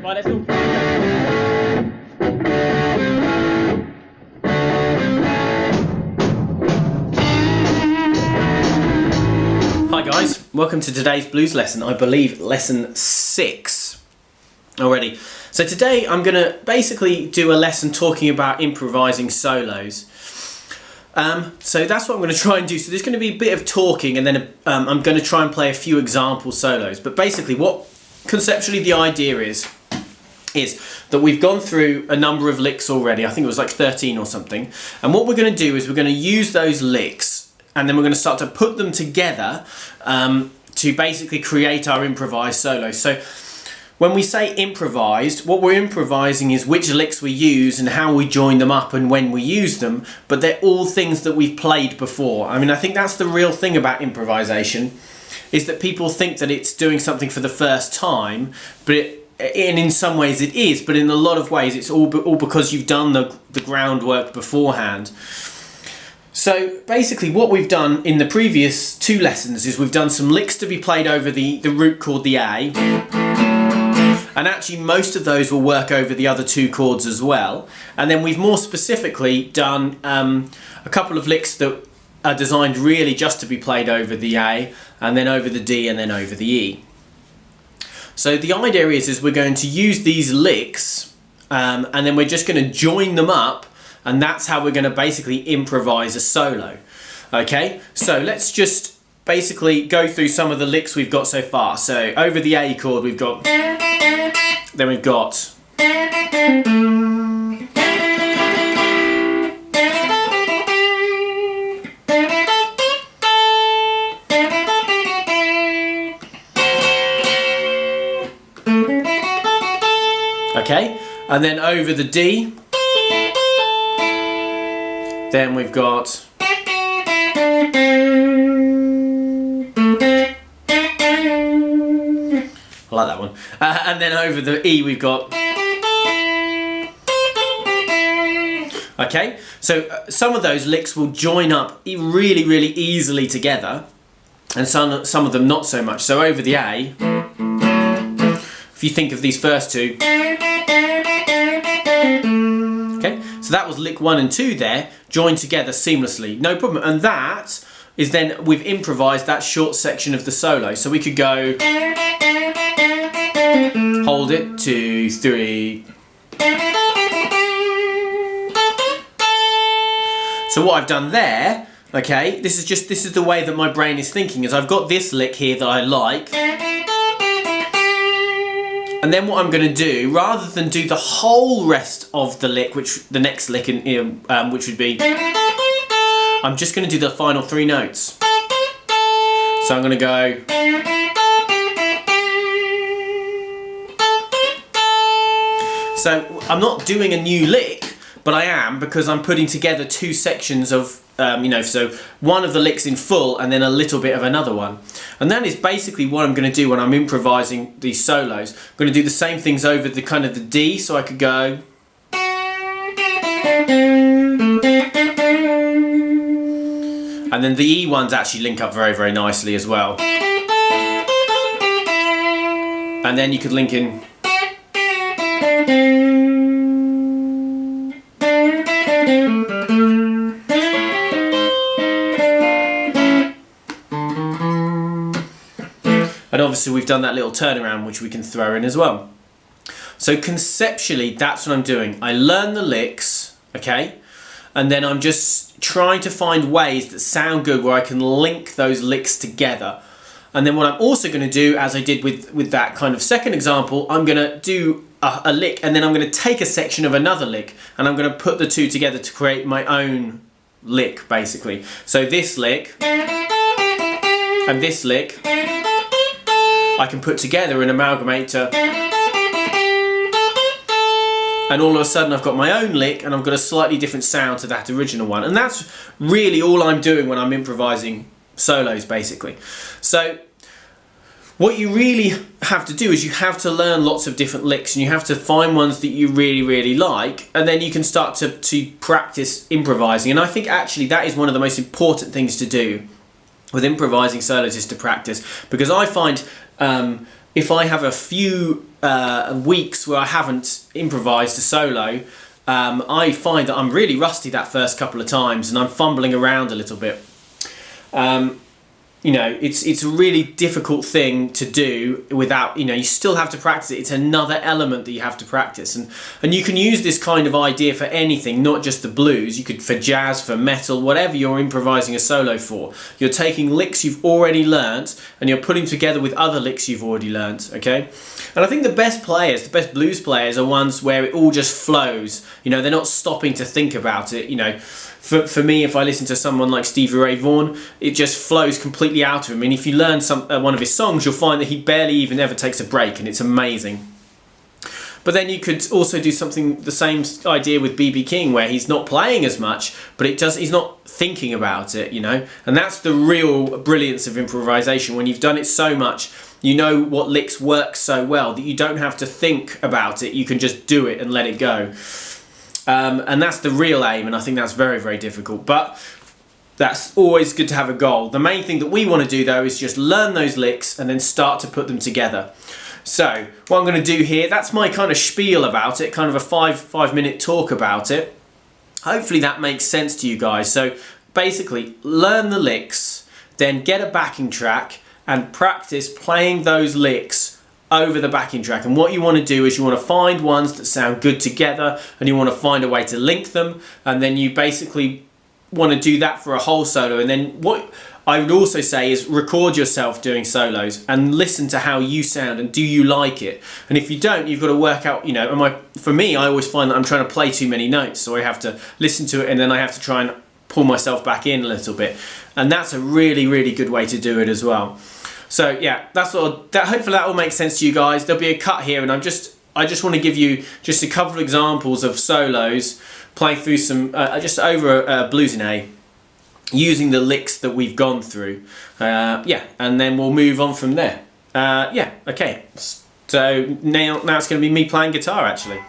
Right, let's all. Hi guys, welcome to today's blues lesson. I believe lesson 6 already. So today I'm going to basically do a lesson talking about improvising solos. So that's what I'm going to try and do. So there's going to be a bit of talking, and then I'm going to try and play a few example solos. But basically what conceptually the idea is that we've gone through a number of licks already. I think it was like 13 or something. And what we're going to do is we're going to use those licks, and then we're going to start to put them together to basically create our improvised solo. So when we say improvised, what we're improvising is which licks we use and how we join them up and when we use them, but they're all things that we've played before. I mean, I think that's the real thing about improvisation, is that people think that it's doing something for the first time, but in some ways it is, but in a lot of ways it's all because you've done the groundwork beforehand. So basically what we've done in the previous 2 lessons is we've done some licks to be played over the root chord, the A, and actually most of those will work over the other 2 chords as well. And then we've more specifically done a couple of licks that are designed really just to be played over the A, and then over the D, and then over the E. So the idea is we're going to use these licks and then we're just going to join them up, and that's how we're going to basically improvise a solo. Okay, so let's just basically go through some of the licks we've got so far. So over the A chord we've got, then we've got, okay, and then over the D, then we've got, I like that one. And then over the E we've got. Okay, so some of those licks will join up really, really easily together, and some of them not so much. So over the A, if you think of these first 2. Okay, so that was lick 1 and 2 there, joined together seamlessly, no problem. And that is then, we've improvised that short section of the solo. So we could go, hold it, 2, 3. So what I've done there, okay, this is the way that my brain is thinking, is I've got this lick here that I like, and then what I'm going to do, rather than do the whole rest of the lick, which the next lick, which would be, I'm just going to do the final 3 notes. So I'm going to go, so I'm not doing a new lick, but I am, because I'm putting together 2 sections of, so one of the licks in full and then a little bit of another one. And that is basically what I'm going to do when I'm improvising these solos. I'm going to do the same things over the kind of the D, so I could go. And then the E ones actually link up very, very nicely as well. And then you could link in. And obviously we've done that little turnaround which we can throw in as well. So conceptually that's what I'm doing. I learn the licks, okay, and then I'm just trying to find ways that sound good where I can link those licks together. And then what I'm also going to do, as I did with that kind of second example, I'm going to do a lick, and then I'm going to take a section of another lick, and I'm going to put the 2 together to create my own lick, basically. So this lick and this lick I can put together and amalgamate to, and all of a sudden I've got my own lick, and I've got a slightly different sound to that original one. And that's really all I'm doing when I'm improvising solos, basically. So what you really have to do is you have to learn lots of different licks, and you have to find ones that you really, really like, and then you can start to practice improvising. And I think actually that is one of the most important things to do with improvising solos, is to practice, because I find if I have a few weeks where I haven't improvised a solo, I find that I'm really rusty that first couple of times and I'm fumbling around a little bit. You know, it's a really difficult thing to do without, you know, you still have to practice it. It's another element that you have to practice. And you can use this kind of idea for anything, not just the blues. You could, for jazz, for metal, whatever you're improvising a solo for. You're taking licks you've already learnt and you're putting together with other licks you've already learnt, okay? And I think the best players, the best blues players are ones where it all just flows. You know, they're not stopping to think about it, you know. For me, if I listen to someone like Stevie Ray Vaughan, it just flows completely out of him. And if you learn one of his songs, you'll find that he barely even ever takes a break, and it's amazing. But then you could also do the same idea with B.B. King, where he's not playing as much, but he's not thinking about it, you know. And that's the real brilliance of improvisation. When you've done it so much, you know what licks work so well that you don't have to think about it. You can just do it and let it go. And that's the real aim, and I think that's very, very difficult. But that's always good to have a goal. The main thing that we want to do, though, is just learn those licks and then start to put them together. So what I'm going to do here, that's my kind of spiel about it, kind of a five-minute talk about it. Hopefully that makes sense to you guys. So basically, learn the licks, then get a backing track and practice playing those licks over the backing track. And what you want to do is you want to find ones that sound good together, and you want to find a way to link them, and then you basically want to do that for a whole solo. And then what I would also say is record yourself doing solos and listen to how you sound and do you like it. And if you don't, you've got to work out, you know, for me, I always find that I'm trying to play too many notes, so I have to listen to it and then I have to try and pull myself back in a little bit. And that's a really, really good way to do it as well. So yeah, hopefully that all makes sense to you guys. There'll be a cut here, and I just want to give you just a couple of examples of solos playing through some just over blues in A, using the licks that we've gone through. Yeah, and then we'll move on from there. Yeah, okay. So now it's going to be me playing guitar actually.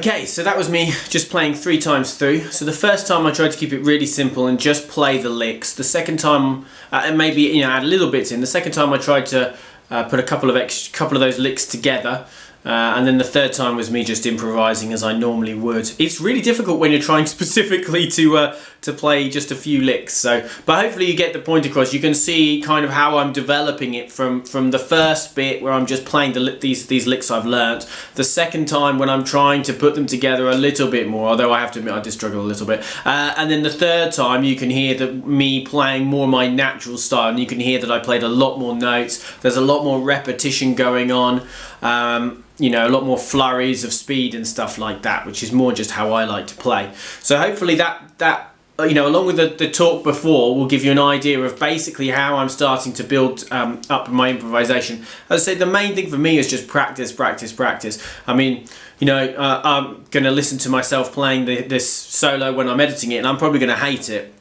Okay, so that was me just playing 3 times through. So the first time I tried to keep it really simple and just play the licks. The second time, and maybe, you know, add little bits in. The second time I tried to put a couple of those licks together. And then the third time was me just improvising as I normally would. It's really difficult when you're trying specifically to play just a few licks. So, but hopefully you get the point across. You can see kind of how I'm developing it from the first bit where I'm just playing these licks I've learnt. The second time when I'm trying to put them together a little bit more, although I have to admit I did struggle a little bit. And then the third time you can hear that me playing more my natural style, and you can hear that I played a lot more notes. There's a lot more repetition going on. You know, a lot more flurries of speed and stuff like that, which is more just how I like to play. So hopefully that you know, along with the talk before, will give you an idea of basically how I'm starting to build up my improvisation. As I said, the main thing for me is just practice, practice, practice. I mean, you know, I'm going to listen to myself playing this solo when I'm editing it, and I'm probably going to hate it.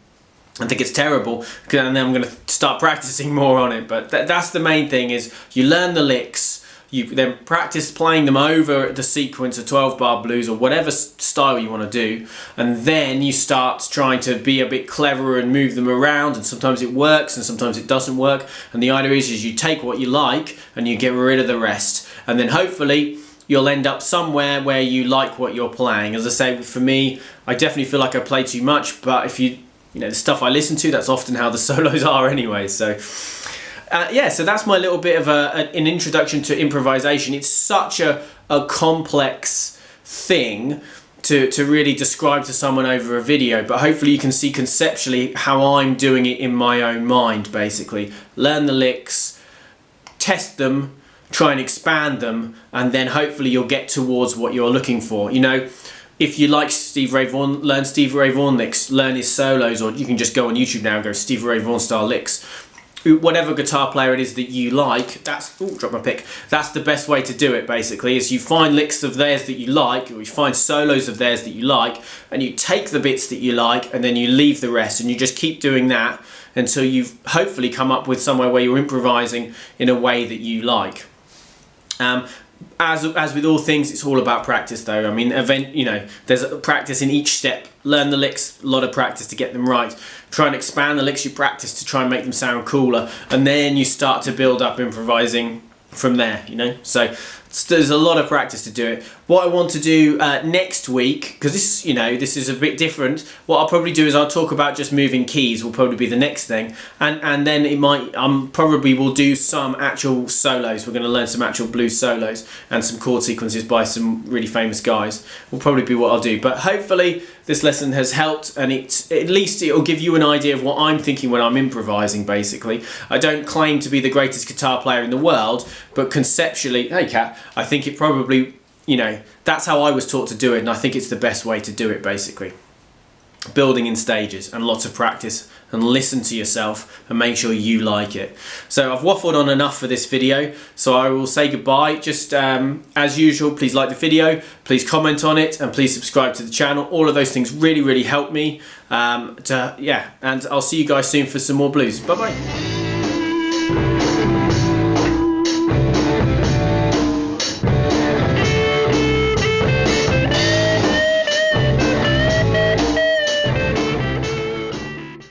I think it's terrible, and then I'm going to start practicing more on it. But that's the main thing, is you learn the licks, You then practice playing them over the sequence of 12-bar blues or whatever style you want to do, and then you start trying to be a bit cleverer and move them around, and sometimes it works and sometimes it doesn't work. And the idea is you take what you like and you get rid of the rest, and then hopefully you'll end up somewhere where you like what you're playing. As I say, for me, I definitely feel like I play too much, but if you know, the stuff I listen to, that's often how the solos are anyway. So yeah, so that's my little bit of an introduction to improvisation. It's such a complex thing to really describe to someone over a video, but hopefully you can see conceptually how I'm doing it in my own mind, basically. Learn the licks, test them, try and expand them, and then hopefully you'll get towards what you're looking for. You know, if you like Stevie Ray Vaughan, learn Stevie Ray Vaughan licks, learn his solos, or you can just go on YouTube now and go Stevie Ray Vaughan style licks. Whatever guitar player it is that you like, that's drop my pick. That's the best way to do it, basically, is you find licks of theirs that you like, or you find solos of theirs that you like, and you take the bits that you like, and then you leave the rest, and you just keep doing that until you've hopefully come up with somewhere where you're improvising in a way that you like. As with all things, it's all about practice, though. I mean, you know, there's a practice in each step. Learn the licks, a lot of practice to get them right. Try and expand the licks you practice to try and make them sound cooler, and then you start to build up improvising from there, you know. So there's a lot of practice to do it. What I want to do next week, because this, you know, this is a bit different. What I'll probably do is I'll talk about just moving keys. Will probably be the next thing, and then it might probably will do some actual solos. We're going to learn some actual blues solos and some chord sequences by some really famous guys. Will probably be what I'll do. But hopefully this lesson has helped, and at least it'll give you an idea of what I'm thinking when I'm improvising. Basically, I don't claim to be the greatest guitar player in the world, but conceptually, hey Kat, I think it probably, you know, that's how I was taught to do it, and I think it's the best way to do it, basically. Building in stages and lots of practice, and listen to yourself and make sure you like it. So I've waffled on enough for this video, so I will say goodbye. Just as usual, please like the video, please comment on it, and please subscribe to the channel. All of those things really, really help me. And I'll see you guys soon for some more blues. Bye bye.